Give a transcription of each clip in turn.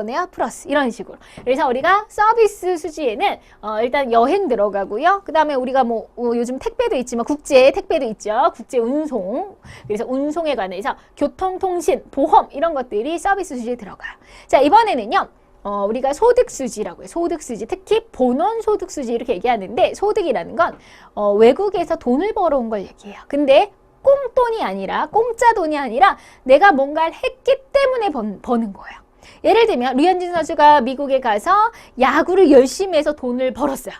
거네요. 플러스 이런 식으로. 그래서 우리가 서비스 수지에는 일단 여행 들어가고요. 그 다음에 우리가 뭐 요즘 택배도 있지만 국제 택배도 있죠. 국제 운송. 그래서 운송에 관해서 교통통신, 보험 이런 것들이 서비스 수지에 들어가요. 자, 이번에는요. 우리가 소득수지라고 해요. 소득수지. 특히 본원소득수지 이렇게 얘기하는데 소득이라는 건 외국에서 돈을 벌어온 걸 얘기해요. 근데 꽁돈이 아니라 공짜 돈이 아니라 내가 뭔가를 했기 때문에 버는 거예요. 예를 들면 류현진 선수가 미국에 가서 야구를 열심히 해서 돈을 벌었어요.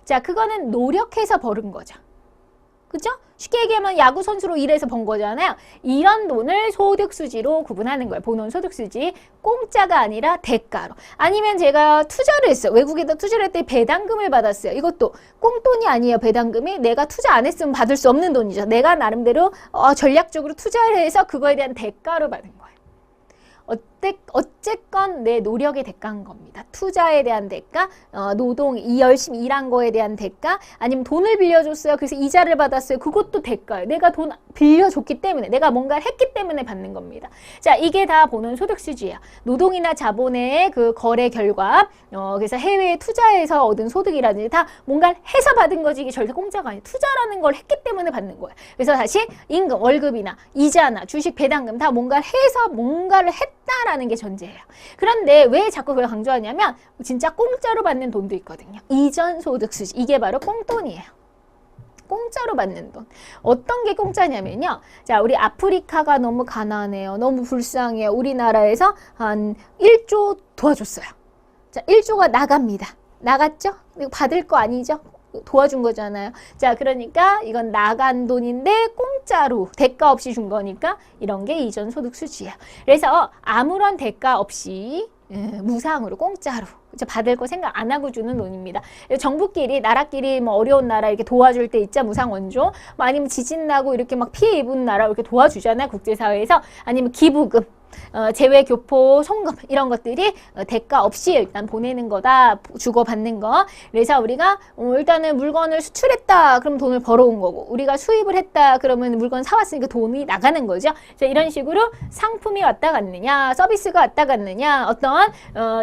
자, 그거는 노력해서 벌은 거죠. 그죠? 쉽게 얘기하면 야구 선수로 일해서 번 거잖아요. 이런 돈을 소득수지로 구분하는 거예요. 본원 소득수지. 공짜가 아니라 대가로. 아니면 제가 투자를 했어요. 외국에다 투자를 할 때 배당금을 받았어요. 이것도 꽁돈이 아니에요. 배당금이. 내가 투자 안 했으면 받을 수 없는 돈이죠. 내가 나름대로 전략적으로 투자를 해서 그거에 대한 대가로 받은 거예요. 어쨌건 내 노력의 대가인 겁니다. 투자에 대한 대가, 노동, 열심히 일한 거에 대한 대가, 아니면 돈을 빌려줬어요. 그래서 이자를 받았어요. 그것도 대가예요. 내가 돈 빌려줬기 때문에, 내가 뭔가를 했기 때문에 받는 겁니다. 자, 이게 다 보는 소득수지예요. 노동이나 자본의 그 거래 결과, 그래서 해외에 투자해서 얻은 소득이라든지 다 뭔가를 해서 받은 거지. 이게 절대 공짜가 아니에요. 투자라는 걸 했기 때문에 받는 거예요. 그래서 다시 임금, 월급이나 이자나 주식, 배당금 다 뭔가를 해서 뭔가를 했다라는 게 전제예요. 그런데 왜 자꾸 그걸 강조하냐면 진짜 공짜로 받는 돈도 있거든요. 이전 소득수지. 이게 바로 꽁돈이에요. 공짜로 받는 돈. 어떤 게 공짜냐면요. 자, 우리 아프리카가 너무 가난해요. 너무 불쌍해요. 우리나라에서 한 1조 도와줬어요. 자, 1조가 나갑니다. 나갔죠? 이거 받을 거 아니죠? 도와준 거잖아요. 자, 그러니까 이건 나간 돈인데 공짜로 대가 없이 준 거니까 이런 게 이전 소득 수지예요. 그래서 아무런 대가 없이 무상으로 공짜로 받을 거 생각 안 하고 주는 돈입니다. 정부끼리 나라끼리 뭐 어려운 나라 이렇게 도와줄 때 있자 무상 원조, 뭐 아니면 지진 나고 이렇게 막 피해 입은 나라 이렇게 도와주잖아요. 국제사회에서. 아니면 기부금, 재외교포, 송금 이런 것들이 대가 없이 일단 보내는 거다. 주고받는 거. 그래서 우리가 일단은 물건을 수출했다. 그럼 돈을 벌어온 거고, 우리가 수입을 했다. 그러면 물건 사왔으니까 돈이 나가는 거죠. 자, 이런 식으로 상품이 왔다 갔느냐, 서비스가 왔다 갔느냐, 어떤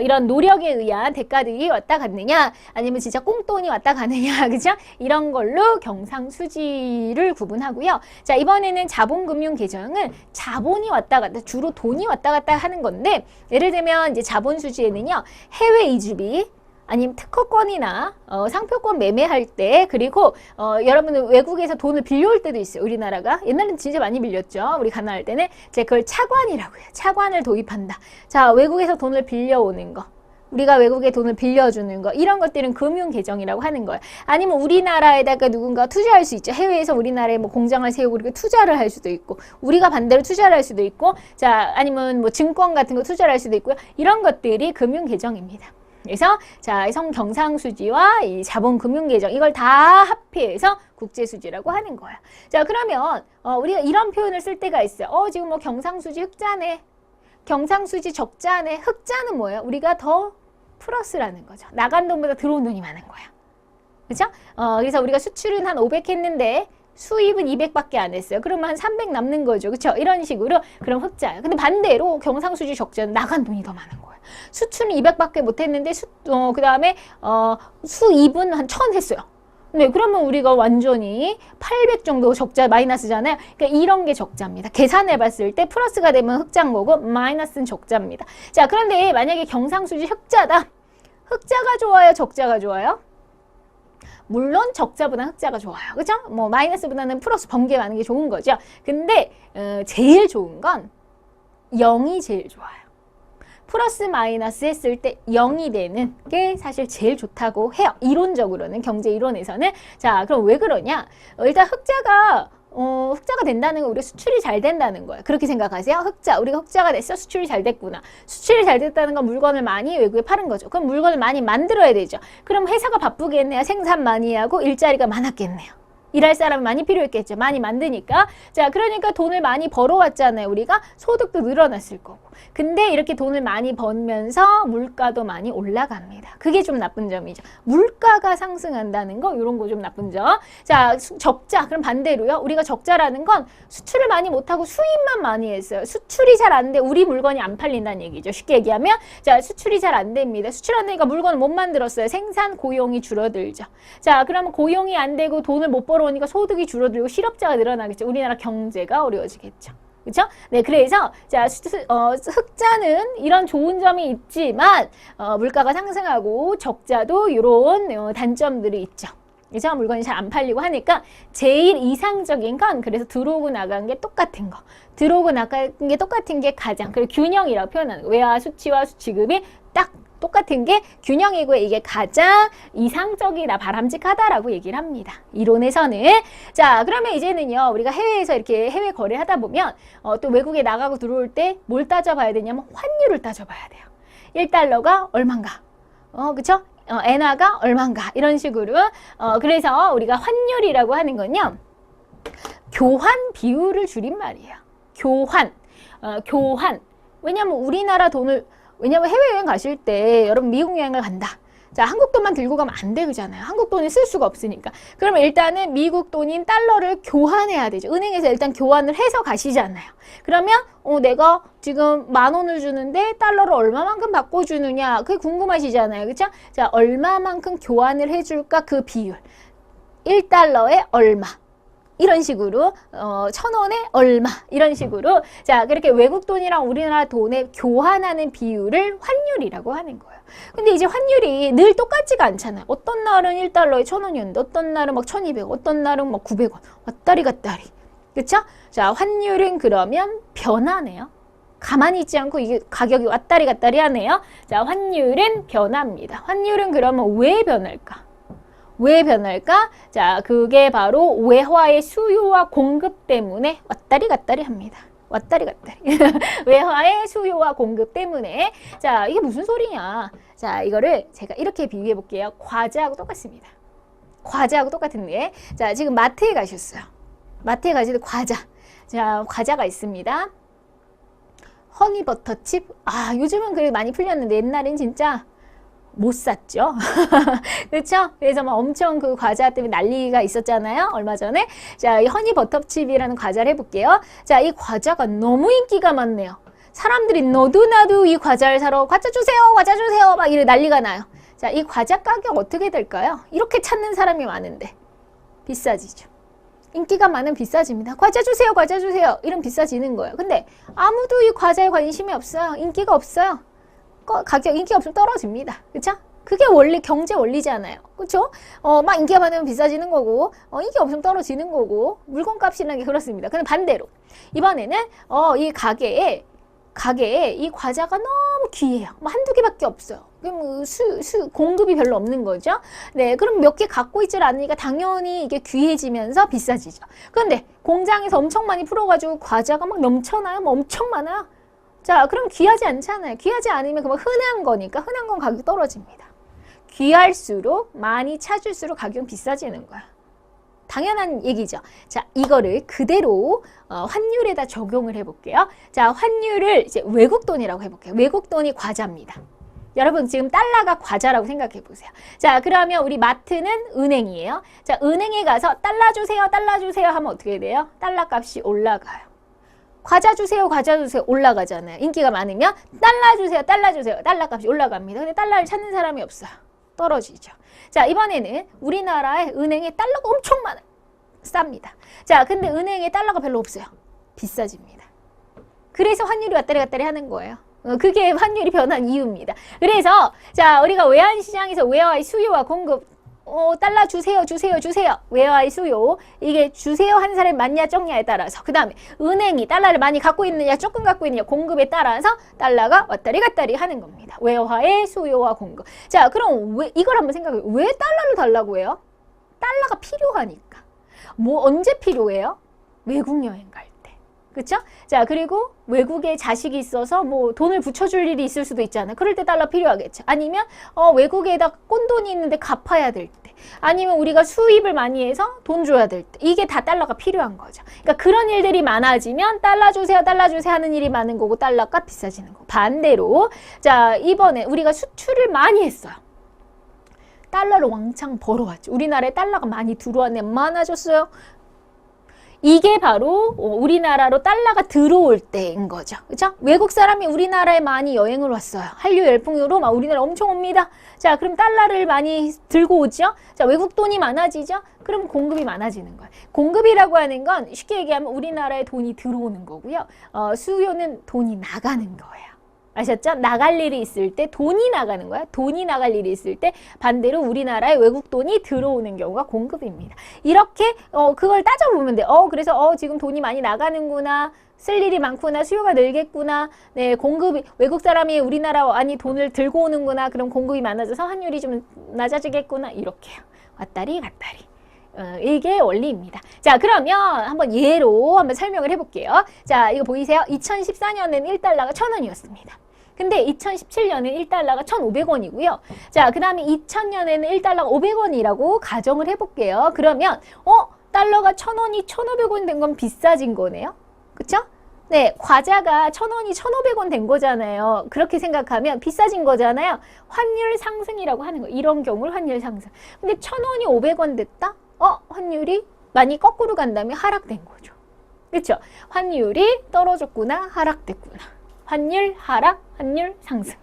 이런 노력에 의한 대가들이 왔다 갔느냐, 아니면 진짜 꽁돈이 왔다 가느냐, 그죠? 이런 걸로 경상수지를 구분하고요. 자, 이번에는 자본금융계정은 자본이 왔다 갔다, 주로 돈이 왔다 갔다 하는 건데, 예를 들면 이제 자본수지에는요, 해외 이주비, 아니면 특허권이나 상표권 매매할 때, 그리고 여러분은 외국에서 돈을 빌려올 때도 있어요. 우리나라가 옛날에는 진짜 많이 빌렸죠. 우리 가난할 때는 이제 그걸 차관이라고 해요. 차관을 도입한다. 자, 외국에서 돈을 빌려오는 거, 우리가 외국에 돈을 빌려주는 거, 이런 것들은 금융계정이라고 하는 거예요. 아니면 우리나라에다가 누군가 투자할 수 있죠. 해외에서 우리나라에 뭐 공장을 세우고 이렇게 투자를 할 수도 있고, 우리가 반대로 투자를 할 수도 있고, 자, 아니면 뭐 증권 같은 거 투자를 할 수도 있고요. 이런 것들이 금융계정입니다. 그래서 자, 경상수지와 이 자본금융계정, 이걸 다 합해서 국제수지라고 하는 거예요. 자, 그러면 우리가 이런 표현을 쓸 때가 있어요. 지금 뭐 경상수지 흑자네, 경상수지 적자네. 흑자는 뭐예요? 우리가 더 플러스라는 거죠. 나간 돈보다 들어온 돈이 많은 거야. 그렇죠? 그래서 우리가 수출은 한 500 했는데 수입은 200밖에 안 했어요. 그러면 한 300 남는 거죠. 그렇죠? 이런 식으로 그럼 흑자예요. 근데 반대로 경상수지 적자는 나간 돈이 더 많은 거예요. 수출은 200밖에 못 했는데 그다음에 수입은 한 1000 했어요. 네, 그러면 우리가 완전히 800 정도 적자 마이너스잖아요. 그러니까 이런 게 적자입니다. 계산해 봤을 때 플러스가 되면 흑자인 거고 마이너스는 적자입니다. 자, 그런데 만약에 경상수지 흑자다. 흑자가 좋아요? 적자가 좋아요? 물론 적자보다 흑자가 좋아요. 그죠? 뭐 마이너스보다는 플러스 번개 많은 게 좋은 거죠. 근데 제일 좋은 건 0이 제일 좋아요. 플러스 마이너스 했을 때 0이 되는 게 사실 제일 좋다고 해요. 이론적으로는, 경제 이론에서는. 자, 그럼 왜 그러냐? 일단 흑자가 된다는 건 우리 수출이 잘 된다는 거예요. 그렇게 생각하세요? 우리가 흑자가 됐어? 수출이 잘 됐구나. 수출이 잘 됐다는 건 물건을 많이 외국에 파는 거죠. 그럼 물건을 많이 만들어야 되죠. 그럼 회사가 바쁘겠네요. 생산 많이 하고 일자리가 많았겠네요. 일할 사람이 많이 필요했겠죠. 많이 만드니까. 자, 그러니까 돈을 많이 벌어왔잖아요. 우리가 소득도 늘어났을 거고. 근데 이렇게 돈을 많이 벌면서 물가도 많이 올라갑니다. 그게 좀 나쁜 점이죠. 물가가 상승한다는 거, 이런 거 좀 나쁜 점. 자, 적자. 그럼 반대로요. 우리가 적자라는 건 수출을 많이 못하고 수입만 많이 했어요. 수출이 잘 안 돼. 우리 물건이 안 팔린다는 얘기죠. 쉽게 얘기하면, 자, 수출이 잘 안 됩니다. 수출 안 되니까 물건을 못 만들었어요. 생산 고용이 줄어들죠. 자, 그러면 고용이 안 되고 돈을 못 벌어오니까 소득이 줄어들고 실업자가 늘어나겠죠. 우리나라 경제가 어려워지겠죠. 그렇죠? 네, 그래서 자, 흑자는 이런 좋은 점이 있지만 물가가 상승하고 적자도 이런 단점들이 있죠. 그래서 물건이 잘 안 팔리고 하니까 제일 이상적인 건 그래서 들어오고 나간 게 똑같은 거. 들어오고 나간 게 똑같은 게 가장 그리고 균형이라고 표현하는 거. 외화 수치와 수치급이 딱 똑같은 게 균형이고 이게 가장 이상적이다, 바람직하다라고 얘기를 합니다. 이론에서는. 자, 그러면 이제는요, 우리가 해외에서 이렇게 해외 거래를 하다 보면 또 외국에 나가고 들어올 때 뭘 따져봐야 되냐면 환율을 따져봐야 돼요. 1달러가 얼만가. 그쵸? 엔화가 얼만가. 이런 식으로. 그래서 우리가 환율이라고 하는 건요, 교환 비율을 줄임말이에요. 교환. 교환. 왜냐면 우리나라 돈을 왜냐면 해외여행 가실 때 여러분 미국 여행을 간다. 자, 한국 돈만 들고 가면 안 되잖아요. 한국 돈을 쓸 수가 없으니까. 그러면 일단은 미국 돈인 달러를 교환해야 되죠. 은행에서 일단 교환을 해서 가시잖아요. 그러면 내가 지금 10,000원을 주는데 달러를 얼마만큼 바꿔주느냐 그게 궁금하시잖아요. 그렇죠? 자, 얼마만큼 교환을 해줄까 그 비율. 1달러에 얼마. 이런 식으로 1,000원에 얼마 이런 식으로 자 그렇게 외국 돈이랑 우리나라 돈에 교환하는 비율을 환율이라고 하는 거예요. 근데 이제 환율이 늘 똑같지가 않잖아요. 어떤 날은 1달러에 1,000원이었는데 어떤 날은 막 1,200원, 어떤 날은 막 900원 왔다리 갔다리. 그렇죠? 자, 환율은 그러면 변하네요. 가만히 있지 않고 이게 가격이 왔다리 갔다리 하네요. 자, 환율은 변합니다. 환율은 그러면 왜 변할까? 왜 변할까? 자, 그게 바로 외화의 수요와 공급 때문에 왔다리 갔다리 합니다. 왔다리 갔다리. 외화의 수요와 공급 때문에. 자, 이게 무슨 소리냐? 자, 이거를 제가 이렇게 비유해 볼게요. 과자하고 똑같습니다. 과자하고 똑같은데. 자, 지금 마트에 가셨어요. 마트에 가실 때 과자. 자, 과자가 있습니다. 허니버터칩. 아, 요즘은 그래 많이 풀렸는데 옛날엔 진짜 못 샀죠. 그렇죠? 그래서 막 엄청 그 과자 때문에 난리가 있었잖아요. 얼마 전에. 자, 이 허니버터칩이라는 과자를 해볼게요. 자, 이 과자가 너무 인기가 많네요. 사람들이 너도 나도 이 과자를 사러 과자 주세요, 과자 주세요 막 이래 난리가 나요. 자, 이 과자 가격 어떻게 될까요? 이렇게 찾는 사람이 많은데 비싸지죠. 인기가 많으면 비싸집니다. 과자 주세요, 과자 주세요. 이러면 비싸지는 거예요. 근데 아무도 이 과자에 관심이 없어요. 인기가 없어요. 가격 인기 없으면 떨어집니다. 그쵸? 그게 원래 경제 원리잖아요. 그쵸? 막 인기가 많으면 비싸지는 거고, 인기 없으면 떨어지는 거고, 물건값이라는 게 그렇습니다. 근데 반대로, 이번에는, 이 가게에 이 과자가 너무 귀해요. 뭐 한두 개밖에 없어요. 그럼 공급이 별로 없는 거죠. 네, 그럼 몇 개 갖고 있질 않으니까 당연히 이게 귀해지면서 비싸지죠. 그런데 공장에서 엄청 많이 풀어가지고 과자가 막 넘쳐나요? 뭐 엄청 많아요? 자, 그럼 귀하지 않잖아요. 귀하지 않으면 그만 흔한 거니까 흔한 건 가격이 떨어집니다. 귀할수록 많이 찾을수록 가격은 비싸지는 거야. 당연한 얘기죠. 자, 이거를 그대로 환율에다 적용을 해볼게요. 자, 환율을 이제 외국 돈이라고 해볼게요. 외국 돈이 과자입니다. 여러분 지금 달러가 과자라고 생각해 보세요. 자, 그러면 우리 마트는 은행이에요. 자, 은행에 가서 달러 주세요, 달러 주세요 하면 어떻게 돼요? 달러 값이 올라가요. 과자 주세요, 과자 주세요 올라가잖아요. 인기가 많으면 달러 주세요, 달러 주세요. 달러 값이 올라갑니다. 근데 달러를 찾는 사람이 없어요. 떨어지죠. 자, 이번에는 우리나라의 은행에 달러가 엄청 많아요. 쌉니다. 자, 근데 은행에 달러가 별로 없어요. 비싸집니다. 그래서 환율이 왔다리 갔다리 하는 거예요. 그게 환율이 변한 이유입니다. 그래서 자, 우리가 외환시장에서 외화의 수요와 공급 달러 주세요, 주세요, 주세요. 외화의 수요. 이게 주세요 한 사람이 많냐 적냐에 따라서. 그 다음에 은행이 달러를 많이 갖고 있느냐 조금 갖고 있느냐 공급에 따라서 달러가 왔다리 갔다리 하는 겁니다. 외화의 수요와 공급. 자, 그럼 이걸 한번 생각해요. 왜 달러를 달라고 해요? 달러가 필요하니까. 뭐 언제 필요해요? 외국 여행 갈 때. 그쵸? 자, 그리고 외국에 자식이 있어서 뭐 돈을 붙여줄 일이 있을 수도 있잖아요. 그럴 때 달러 필요하겠죠. 아니면 외국에다 꼰돈이 있는데 갚아야 될 때. 아니면 우리가 수입을 많이 해서 돈 줘야 될 때, 이게 다 달러가 필요한 거죠. 그러니까 그런 일들이 많아지면 달러 주세요 하는 일이 많은 거고 달러가 비싸지는 거. 반대로 자, 이번에 우리가 수출을 많이 했어요. 달러를 왕창 벌어왔죠. 우리나라에 달러가 많이 들어왔네. 많아졌어요. 이게 바로 우리나라로 달러가 들어올 때인 거죠. 그렇죠? 외국 사람이 우리나라에 많이 여행을 왔어요. 한류 열풍으로 막 우리나라 엄청 옵니다. 자, 그럼 달러를 많이 들고 오죠. 자, 외국 돈이 많아지죠. 그럼 공급이 많아지는 거예요. 공급이라고 하는 건 쉽게 얘기하면 우리나라에 돈이 들어오는 거고요. 수요는 돈이 나가는 거예요. 아셨죠? 나갈 일이 있을 때 돈이 나가는 거야. 돈이 나갈 일이 있을 때 반대로 우리나라에 외국 돈이 들어오는 경우가 공급입니다. 이렇게 그걸 따져보면 돼. 그래서 지금 돈이 많이 나가는구나. 쓸 일이 많구나. 수요가 늘겠구나. 네, 공급이 외국 사람이 우리나라 많이 돈을 들고 오는구나. 그럼 공급이 많아져서 환율이 좀 낮아지겠구나. 이렇게요. 왔다리 갔다리. 이게 원리입니다. 자, 그러면 한번 예로 한번 설명을 해볼게요. 자, 이거 보이세요? 2014년에는 1달러가 1,000원이었습니다. 근데 2017년에 1달러가 1,500원이고요. 자, 그 다음에 2000년에는 1달러가 500원이라고 가정을 해볼게요. 그러면 달러가 1,000원이 1,500원 된 건 비싸진 거네요. 그쵸? 네, 과자가 1,000원이 1,500원 된 거잖아요. 그렇게 생각하면 비싸진 거잖아요. 환율 상승이라고 하는 거예요. 이런 경우를 환율 상승. 근데 1,000원이 500원 됐다? 환율이 많이 거꾸로 간다면 하락된 거죠. 그렇죠? 환율이 떨어졌구나, 하락됐구나. 환율 하락, 환율 상승.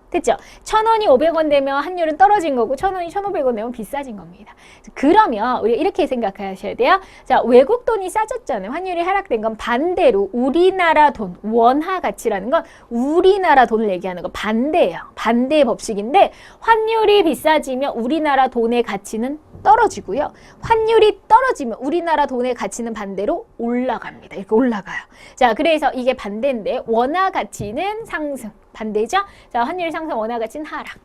됐죠? 1,000원이 500원 되면 환율은 떨어진 거고 1,000원이 1,500원 되면 비싸진 겁니다. 그러면 우리가 이렇게 생각하셔야 돼요. 자, 외국 돈이 싸졌잖아요. 환율이 하락된 건 반대로 우리나라 돈, 원화 가치라는 건 우리나라 돈을 얘기하는 거 반대예요. 반대의 법칙인데 환율이 비싸지면 우리나라 돈의 가치는 떨어지고요. 환율이 떨어지면 우리나라 돈의 가치는 반대로 올라갑니다. 이렇게 올라가요. 자, 그래서 이게 반대인데 원화 가치는 상승. 반대죠? 자, 환율 상승, 원화 가치는 하락.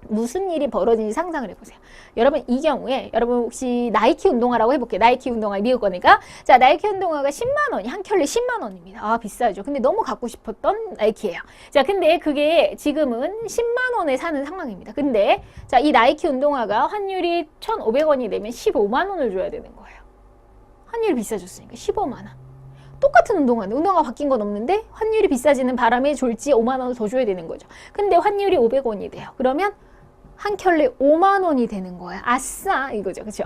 무슨 일이 벌어지는지 상상을 해보세요. 여러분, 이 경우에 여러분 혹시 나이키 운동화라고 해볼게요. 나이키 운동화 미국 거니까. 자, 나이키 운동화가 10만 원이 한 켤레 10만 원입니다. 아, 비싸죠. 근데 너무 갖고 싶었던 나이키예요. 자, 근데 그게 지금은 10만 원에 사는 상황입니다. 근데 자, 이 나이키 운동화가 환율이 1,500원이 되면 15만 원을 줘야 되는 거예요. 환율이 비싸졌으니까 15만 원. 똑같은 운동화인데 운동화가 바뀐 건 없는데 환율이 비싸지는 바람에 졸지 5만 원을 더 줘야 되는 거죠. 근데 환율이 500원이 돼요. 그러면 한 켤레 5만 원이 되는 거야. 아싸 이거죠. 그렇죠?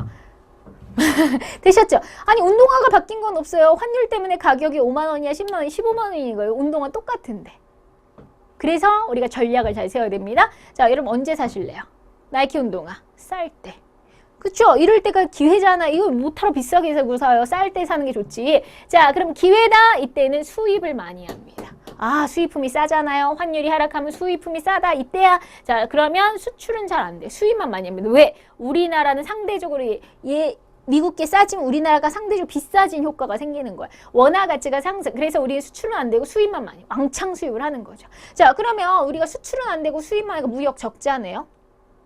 되셨죠? 아니 운동화가 바뀐 건 없어요. 환율 때문에 가격이 5만 원이야 10만 원이 15만 원인 거예요. 운동화 똑같은데. 그래서 우리가 전략을 잘 세워야 됩니다. 자, 여러분 언제 사실래요? 나이키 운동화 쌀 때. 그쵸? 이럴 때가 기회잖아. 이거 못하러 비싸게 사요. 쌀 때 사는 게 좋지. 자, 그럼 기회다. 이때는 수입을 많이 합니다. 아, 수입품이 싸잖아요. 환율이 하락하면 수입품이 싸다. 이때야. 자, 그러면 수출은 잘 안 돼. 수입만 많이 합니다. 왜? 우리나라는 상대적으로 미국게 싸지면 우리나라가 상대적으로 비싸진 효과가 생기는 거야. 원화 가치가 상승. 그래서 우리는 수출은 안 되고 수입만 많이. 왕창 수입을 하는 거죠. 자, 그러면 우리가 수출은 안 되고 수입만 하니까 무역 적자네요.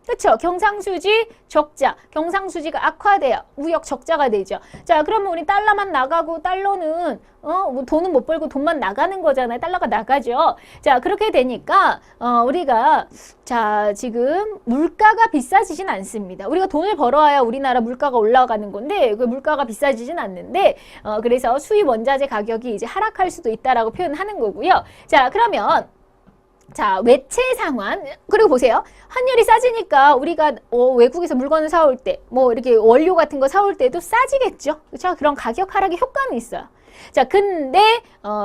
그렇죠? 경상수지 적자, 경상수지가 악화돼요. 무역 적자가 되죠. 자, 그러면 우리 달러만 나가고 달러는 뭐 돈은 못 벌고 돈만 나가는 거잖아요. 달러가 나가죠. 자, 그렇게 되니까 우리가 자, 지금 물가가 비싸지진 않습니다. 우리가 돈을 벌어야 우리나라 물가가 올라가는 건데 그 물가가 비싸지진 않는데 그래서 수입 원자재 가격이 이제 하락할 수도 있다라고 표현하는 거고요. 자, 그러면 자, 외채 상환. 그리고 보세요. 환율이 싸지니까 우리가 외국에서 물건을 사올 때, 뭐 이렇게 원료 같은 거 사올 때도 싸지겠죠. 그렇죠? 그런 가격 하락의 효과는 있어요. 자, 근데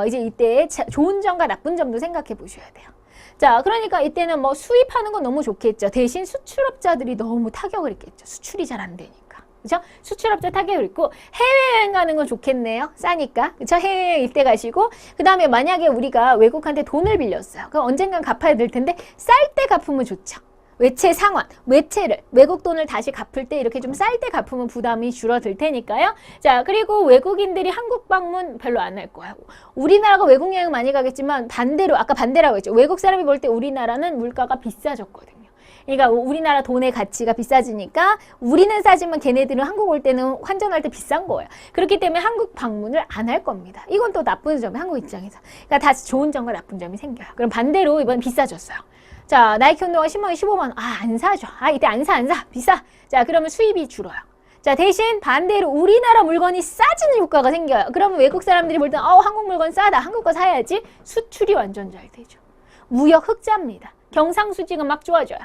이제 이때 좋은 점과 나쁜 점도 생각해 보셔야 돼요. 자, 그러니까 이때는 뭐 수입하는 건 너무 좋겠죠. 대신 수출업자들이 너무 타격을 입겠죠. 수출이 잘 안 되니까. 그렇죠? 수출업자 타격을 입고 해외여행 가는 건 좋겠네요. 싸니까. 그렇죠? 해외여행 이때 가시고 그다음에 만약에 우리가 외국한테 돈을 빌렸어요. 그럼 언젠간 갚아야 될 텐데 쌀 때 갚으면 좋죠. 외채 상환, 외채를 외국 돈을 다시 갚을 때 이렇게 좀 쌀 때 갚으면 부담이 줄어들 테니까요. 자, 그리고 외국인들이 한국 방문 별로 안 할 거야. 우리나라가 외국 여행 많이 가겠지만 반대로 아까 반대라고 했죠. 외국 사람이 볼 때 우리나라는 물가가 비싸졌거든요. 그러니까 우리나라 돈의 가치가 비싸지니까 우리는 싸지만 걔네들은 한국 올 때는 환전할 때 비싼 거예요. 그렇기 때문에 한국 방문을 안 할 겁니다. 이건 또 나쁜 점이 한국 입장에서. 그러니까 다 좋은 점과 나쁜 점이 생겨요. 그럼 반대로 이번 비싸졌어요. 자, 나이키 운동화 10만 원, 15만 원. 아, 안 사죠. 아, 이때 안 사. 비싸. 자, 그러면 수입이 줄어요. 자, 대신 반대로 우리나라 물건이 싸지는 효과가 생겨요. 그러면 외국 사람들이 볼 때, 한국 물건 싸다. 한국 거 사야지. 수출이 완전 잘 되죠. 무역 흑자입니다. 경상수지가 막 좋아져요.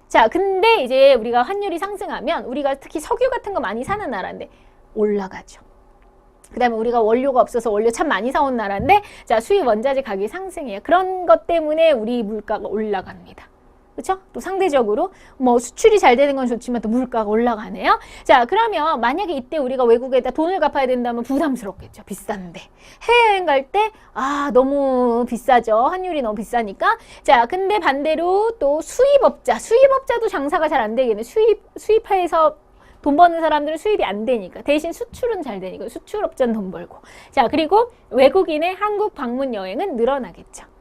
자, 근데 이제 우리가 환율이 상승하면 우리가 특히 석유 같은 거 많이 사는 나라인데 올라가죠. 그 다음에 우리가 원료가 없어서 원료 참 많이 사온 나라인데 자, 수입 원자재 가격이 상승해요. 그런 것 때문에 우리 물가가 올라갑니다. 그렇죠? 또 상대적으로 뭐 수출이 잘 되는 건 좋지만 또 물가가 올라가네요. 자, 그러면 만약에 이때 우리가 외국에다 돈을 갚아야 된다면 부담스럽겠죠. 비싼데. 해외여행 갈 때 너무 비싸죠. 환율이 너무 비싸니까. 자, 근데 반대로 또 수입업자도 장사가 잘 안 되겠네. 수입해서 돈 버는 사람들은 수입이 안 되니까. 대신 수출은 잘 되니까. 수출업자는 돈 벌고. 자, 그리고 외국인의 한국 방문 여행은 늘어나겠죠.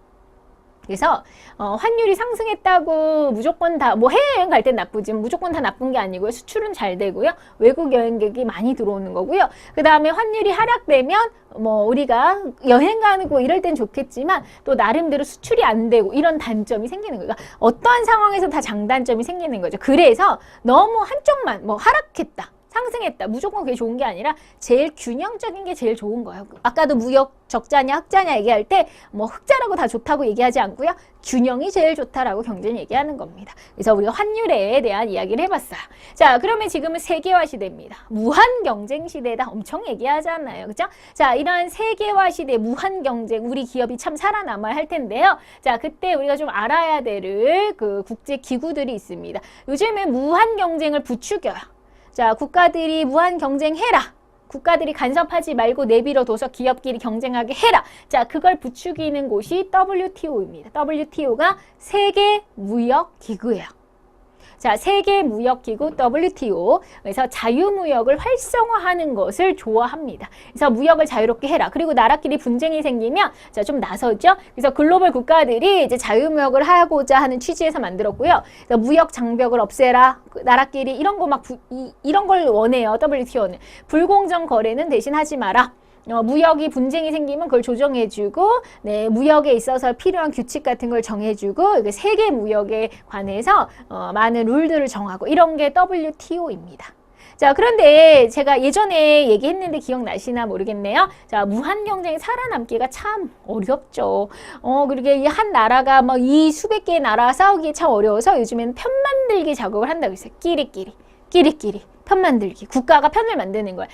그래서 환율이 상승했다고 무조건 다 뭐 해외여행 갈 땐 나쁘지 무조건 다 나쁜 게 아니고요. 수출은 잘 되고요. 외국 여행객이 많이 들어오는 거고요. 그 다음에 환율이 하락되면 뭐 우리가 여행 가고 이럴 땐 좋겠지만 또 나름대로 수출이 안 되고 이런 단점이 생기는 거예요. 그러니까 어떠한 상황에서 다 장단점이 생기는 거죠. 그래서 너무 한쪽만 뭐 하락했다. 상승했다. 무조건 그게 좋은 게 아니라 제일 균형적인 게 제일 좋은 거예요. 아까도 무역 적자냐 흑자냐 얘기할 때 뭐 흑자라고 다 좋다고 얘기하지 않고요. 균형이 제일 좋다라고 경제는 얘기하는 겁니다. 그래서 우리가 환율에 대한 이야기를 해봤어요. 자, 그러면 지금은 세계화 시대입니다. 무한 경쟁 시대다 엄청 얘기하잖아요. 그죠? 자, 이런 세계화 시대 무한 경쟁 우리 기업이 참 살아남아야 할 텐데요. 자, 그때 우리가 좀 알아야 될 그 국제 기구들이 있습니다. 요즘에 무한 경쟁을 부추겨요. 자, 국가들이 무한 경쟁해라. 국가들이 간섭하지 말고 내버려둬서 기업끼리 경쟁하게 해라. 자, 그걸 부추기는 곳이 WTO입니다. WTO가 세계무역기구예요. 자, 세계무역기구 WTO. 그래서 자유무역을 활성화하는 것을 좋아합니다. 그래서 무역을 자유롭게 해라. 그리고 나라끼리 분쟁이 생기면 자, 좀 나서죠. 그래서 글로벌 국가들이 이제 자유무역을 하고자 하는 취지에서 만들었고요. 그래서 무역 장벽을 없애라. 나라끼리 이런 거 이런 걸 원해요. WTO는. 불공정 거래는 대신 하지 마라. 무역이 분쟁이 생기면 그걸 조정해주고, 네, 무역에 있어서 필요한 규칙 같은 걸 정해주고, 세계 무역에 관해서 많은 룰들을 정하고 이런 게 WTO입니다. 자, 그런데 제가 예전에 얘기했는데 기억나시나 모르겠네요. 자, 무한 경쟁이 살아남기가 참 어렵죠. 그리고 이 한 나라가 뭐 이 수백 개의 나라가 싸우기 참 어려워서 요즘에는 편 만들기 작업을 한다고 했어요. 끼리끼리. 편 만들기. 국가가 편을 만드는 거예요.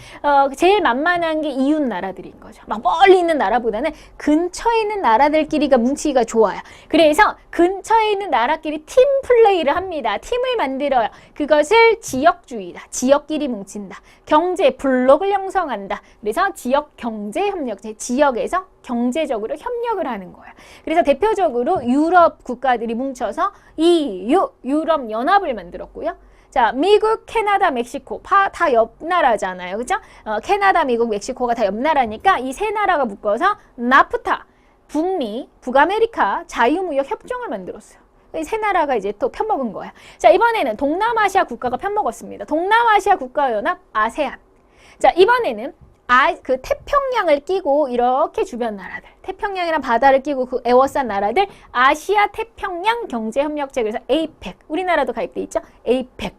제일 만만한 게 이웃 나라들인 거죠. 막 멀리 있는 나라보다는 근처에 있는 나라들끼리가 뭉치기가 좋아요. 그래서 근처에 있는 나라끼리 팀 플레이를 합니다. 팀을 만들어요. 그것을 지역주의다. 지역끼리 뭉친다. 경제, 블록을 형성한다. 그래서 지역 경제 협력체, 지역에서 경제적으로 협력을 하는 거예요. 그래서 대표적으로 유럽 국가들이 뭉쳐서 EU, 유럽 연합을 만들었고요. 자, 미국, 캐나다, 멕시코 다 옆나라잖아요. 그죠? 캐나다, 미국, 멕시코가 다 옆나라니까 이 세 나라가 묶어서 나프타, 북미, 북아메리카 자유무역 협정을 만들었어요. 이 세 나라가 이제 또 편먹은 거야. 자, 이번에는 동남아시아 국가가 편먹었습니다. 동남아시아 국가연합 아세안. 자, 이번에는 그 태평양을 끼고 이렇게 주변 나라들, 태평양이랑 바다를 끼고 그 에워싼 나라들 아시아 태평양 경제협력체, 그래서 APEC, 우리나라도 가입돼 있죠? APEC.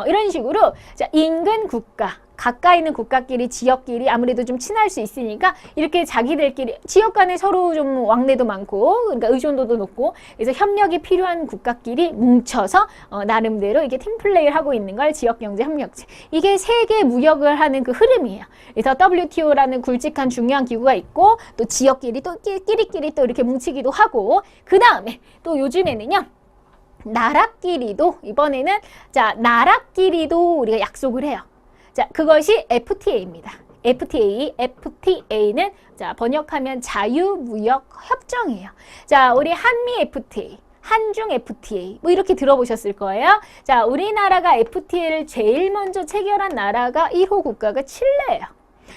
이런 식으로 자, 인근 국가, 가까이 있는 국가끼리, 지역끼리 아무래도 좀 친할 수 있으니까 이렇게 자기들끼리 지역 간에 서로 좀 왕래도 많고 그러니까 의존도도 높고 그래서 협력이 필요한 국가끼리 뭉쳐서 나름대로 이게 팀플레이를 하고 있는 걸 지역경제협력체. 이게 세계 무역을 하는 그 흐름이에요. 그래서 WTO라는 굵직한 중요한 기구가 있고 또 지역끼리 또 끼리끼리 또 이렇게 뭉치기도 하고 그 다음에 또 요즘에는요. 나라끼리도 이번에는 자, 나라끼리도 우리가 약속을 해요. 자, 그것이 FTA입니다. FTA는 자, 번역하면 자유무역 협정이에요. 자, 우리 한미 FTA, 한중 FTA 뭐 이렇게 들어보셨을 거예요. 자, 우리나라가 FTA를 제일 먼저 체결한 나라가 1호 국가가 칠레예요.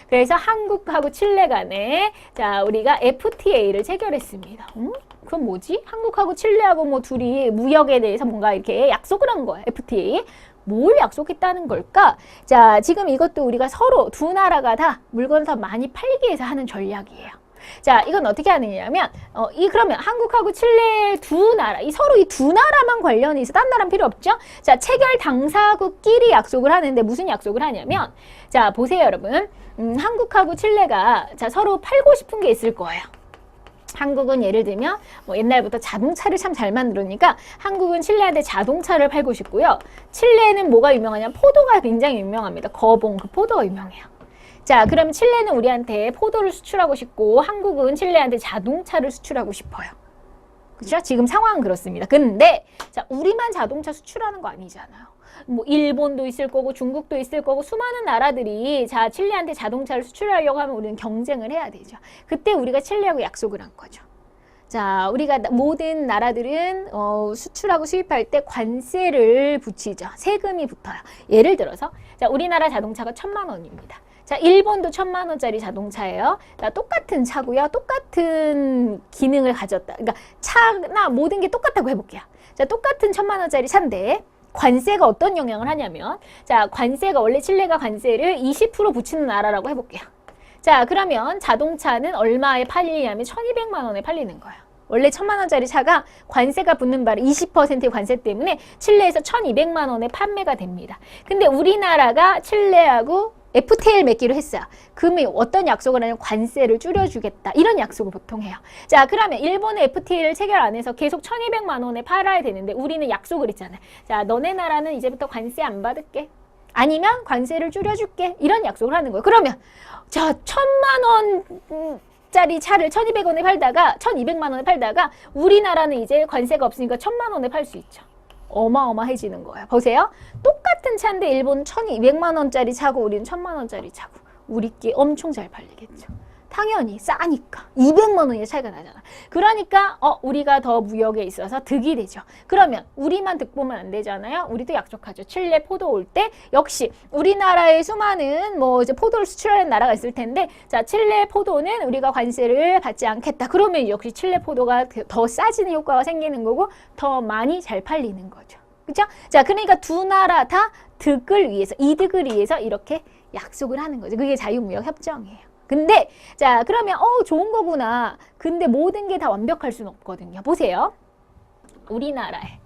그래서 한국하고 칠레 간에 자, 우리가 FTA를 체결했습니다. 그럼 뭐지? 한국하고 칠레하고 뭐 둘이 무역에 대해서 뭔가 이렇게 약속을 한 거야. FTA. 뭘 약속했다는 걸까? 자, 지금 이것도 우리가 서로 두 나라가 다 물건을 더 많이 팔기 위해서 하는 전략이에요. 자, 이건 어떻게 하느냐면, 그러면 한국하고 칠레 두 나라, 서로 이 두 나라만 관련이 있어. 딴 나라는 필요 없죠? 자, 체결 당사국끼리 약속을 하는데 무슨 약속을 하냐면, 자, 보세요, 여러분. 한국하고 칠레가, 자, 서로 팔고 싶은 게 있을 거예요. 한국은 예를 들면 뭐 옛날부터 자동차를 참 잘 만들으니까 한국은 칠레한테 자동차를 팔고 싶고요. 칠레는 뭐가 유명하냐면 포도가 굉장히 유명합니다. 거봉, 그 포도가 유명해요. 자, 그럼 칠레는 우리한테 포도를 수출하고 싶고 한국은 칠레한테 자동차를 수출하고 싶어요. 그렇죠? 지금 상황은 그렇습니다. 근데 자, 우리만 자동차 수출하는 거 아니잖아요. 뭐 일본도 있을 거고 중국도 있을 거고 수많은 나라들이 자, 칠레한테 자동차를 수출하려고 하면 우리는 경쟁을 해야 되죠. 그때 우리가 칠레하고 약속을 한 거죠. 자, 우리가 모든 나라들은 수출하고 수입할 때 관세를 붙이죠. 세금이 붙어요. 예를 들어서 자, 우리나라 자동차가 1,000만 원입니다. 자, 일본도 1,000만 원짜리 자동차예요. 자, 똑같은 차고요. 똑같은 기능을 가졌다. 그러니까 차나 모든 게 똑같다고 해볼게요. 자, 똑같은 1,000만 원짜리 차인데 관세가 어떤 영향을 하냐면 자, 관세가 원래 칠레가 관세를 20% 붙이는 나라라고 해볼게요. 자, 그러면 자동차는 얼마에 팔리냐면 1,200만 원에 팔리는 거예요. 원래 1,000만 원짜리 차가 관세가 붙는 바로 20%의 관세 때문에 칠레에서 1,200만 원에 판매가 됩니다. 근데 우리나라가 칠레하고 FTA를 맺기로 했어요. 그러면 어떤 약속을 하냐면 관세를 줄여주겠다. 이런 약속을 보통 해요. 자, 그러면 일본의 FTA를 체결 안 해서 계속 1,200만 원에 팔아야 되는데 우리는 약속을 했잖아요. 자, 너네 나라는 이제부터 관세 안 받을게. 아니면 관세를 줄여줄게. 이런 약속을 하는 거예요. 그러면 자, 1,000만 원짜리 차를 1,200원에 팔다가 1,200만 원에 팔다가 우리나라는 이제 관세가 없으니까 1,000만 원에 팔 수 있죠. 어마어마해지는 거야. 보세요. 똑같은 차인데 일본은 1,200만 원짜리 차고 우리는 1,000만 원짜리 차고 우리께 엄청 잘 팔리겠죠. 당연히 싸니까 200만 원의 차이가 나잖아. 그러니까 우리가 더 무역에 있어서 득이 되죠. 그러면 우리만 득 보면 안 되잖아요. 우리도 약속하죠. 칠레 포도 올 때 역시 우리나라의 수많은 뭐 이제 포도를 수출하는 나라가 있을 텐데 자, 칠레 포도는 우리가 관세를 받지 않겠다. 그러면 역시 칠레 포도가 더 싸지는 효과가 생기는 거고 더 많이 잘 팔리는 거죠. 그렇죠? 자, 그러니까 두 나라 다 득을 위해서 이득을 위해서 이렇게 약속을 하는 거죠. 그게 자유무역 협정이에요. 근데 자, 그러면 좋은 거구나. 근데 모든 게 다 완벽할 수는 없거든요. 보세요. 우리나라에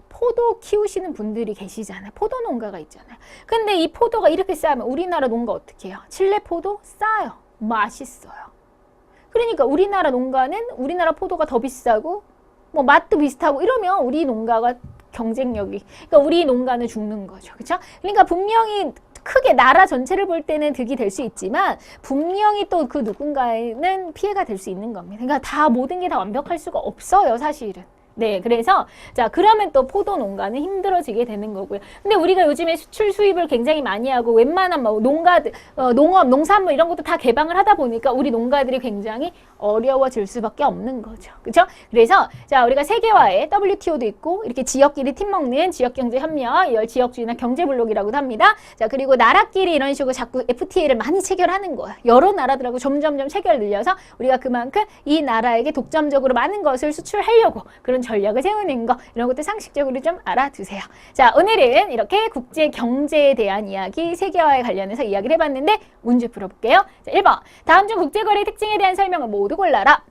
포도 키우시는 분들이 계시잖아요. 포도 농가가 있잖아요. 근데 이 포도가 이렇게 싸면 우리나라 농가 어떻게 해요? 칠레 포도 싸요. 맛있어요. 그러니까 우리나라 농가는 우리나라 포도가 더 비싸고 뭐 맛도 비슷하고 이러면 우리 농가가 경쟁력이, 그러니까 우리 농가는 죽는 거죠. 그렇죠? 그러니까 분명히 크게 나라 전체를 볼 때는 득이 될 수 있지만 분명히 또 그 누군가에는 피해가 될 수 있는 겁니다. 그러니까 다 모든 게 다 완벽할 수가 없어요, 사실은. 네, 그래서 자, 그러면 또 포도 농가는 힘들어지게 되는 거고요. 근데 우리가 요즘에 수출 수입을 굉장히 많이 하고 웬만한 뭐 농가들, 농업, 농산물 이런 것도 다 개방을 하다 보니까 우리 농가들이 굉장히 어려워질 수밖에 없는 거죠. 그렇죠? 그래서 자, 우리가 세계화에 WTO도 있고 이렇게 지역끼리 팀 먹는 지역경제협력, 이걸 지역주의나 경제블록이라고도 합니다. 자, 그리고 나라끼리 이런 식으로 자꾸 FTA를 많이 체결하는 거예요. 여러 나라들하고 점점점 체결 늘려서 우리가 그만큼 이 나라에게 독점적으로 많은 것을 수출하려고 그런 전략을 세우는 거, 이런 것도 상식적으로 좀 알아두세요. 자, 오늘은 이렇게 국제 경제에 대한 이야기, 세계화에 관련해서 이야기를 해봤는데 문제 풀어볼게요. 자, 1번. 다음 중 국제거래 특징에 대한 설명을 모두 골라라.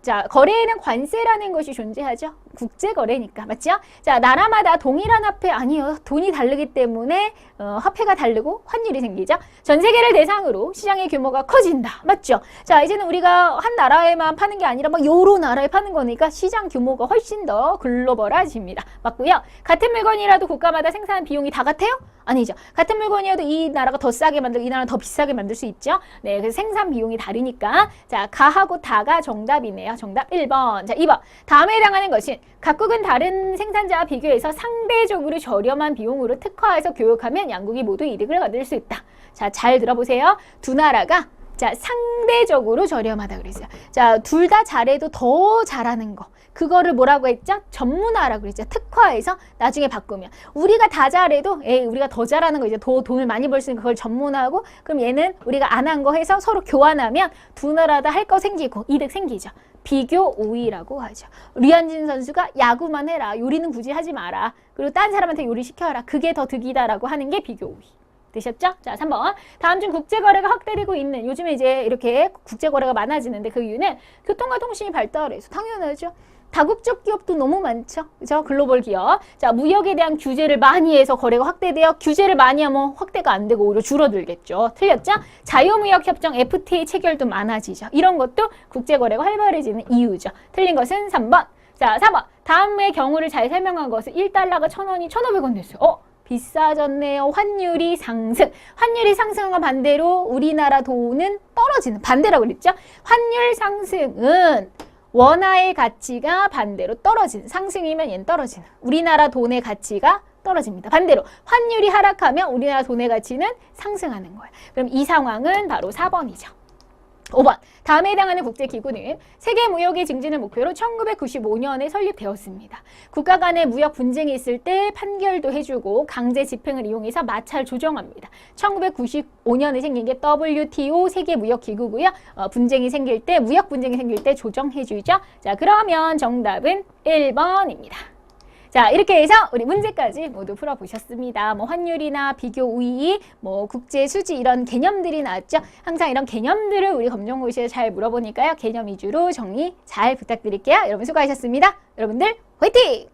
자, 거래에는 관세라는 것이 존재하죠. 국제거래니까. 맞죠? 자, 나라마다 동일한 화폐 아니요. 돈이 다르기 때문에 화폐가 다르고 환율이 생기죠. 전 세계를 대상으로 시장의 규모가 커진다. 맞죠? 자, 이제는 우리가 한 나라에만 파는 게 아니라 막 여러 나라에 파는 거니까 시장 규모가 훨씬 더 글로벌해집니다. 맞고요. 같은 물건이라도 국가마다 생산 비용이 다 같아요? 아니죠. 같은 물건이어도 이 나라가 더 싸게 만들고 이 나라는 더 비싸게 만들 수 있죠. 네, 그래서 생산 비용이 다르니까 자, 가하고 다가 정답이네요. 정답 1번. 자, 2번. 다음에 해당하는 것은 각국은 다른 생산자와 비교해서 상대적으로 저렴한 비용으로 특화해서 교역하면 양국이 모두 이득을 얻을 수 있다. 자, 잘 들어보세요. 두 나라가 자, 상대적으로 저렴하다 그랬어요. 자, 둘 다 잘해도 더 잘하는 거. 그거를 뭐라고 했죠? 전문화라고 그랬죠. 특화해서 나중에 바꾸면. 우리가 다 잘해도 우리가 더 잘하는 거 이제 더 돈을 많이 벌 수 있는 그걸 전문화하고 그럼 얘는 우리가 안 한 거 해서 서로 교환하면 두 나라 다 할 거 생기고 이득 생기죠. 비교 우위라고 하죠. 류현진 선수가 야구만 해라. 요리는 굳이 하지 마라. 그리고 딴 사람한테 요리 시켜라. 그게 더 득이다라고 하는 게 비교 우위. 되셨죠? 자, 3번. 다음 중 국제거래가 확대되고 있는, 요즘에 이제 이렇게 국제거래가 많아지는데 그 이유는 교통과 통신이 발달해서 당연하죠. 다국적 기업도 너무 많죠. 그죠? 글로벌 기업. 자, 무역에 대한 규제를 많이 해서 거래가 확대돼요. 규제를 많이 하면 확대가 안 되고 오히려 줄어들겠죠. 틀렸죠? 자유무역협정 FTA 체결도 많아지죠. 이런 것도 국제거래가 활발해지는 이유죠. 틀린 것은 3번. 자, 4번. 다음의 경우를 잘 설명한 것은 1달러가 1,000원이 1,500원 됐어요. 비싸졌네요. 환율이 상승. 환율이 상승과 반대로 우리나라 돈은 떨어지는, 반대라고 그랬죠? 환율 상승은 원화의 가치가 반대로 떨어지는, 상승이면 얘는 떨어지는, 우리나라 돈의 가치가 떨어집니다. 반대로 환율이 하락하면 우리나라 돈의 가치는 상승하는 거예요. 그럼 이 상황은 바로 4번이죠. 5번. 다음에 해당하는 국제기구는 세계무역의 증진을 목표로 1995년에 설립되었습니다. 국가 간의 무역 분쟁이 있을 때 판결도 해주고 강제 집행을 이용해서 마찰 조정합니다. 1995년에 생긴 게 WTO 세계무역기구고요. 분쟁이 생길 때, 무역 분쟁이 생길 때 조정해주죠. 자, 그러면 정답은 1번입니다. 자, 이렇게 해서 우리 문제까지 모두 풀어보셨습니다. 뭐 환율이나 비교 우위, 뭐 국제 수지 이런 개념들이 나왔죠. 항상 이런 개념들을 우리 검정고시에 잘 물어보니까요. 개념 위주로 정리 잘 부탁드릴게요. 여러분 수고하셨습니다. 여러분들 화이팅!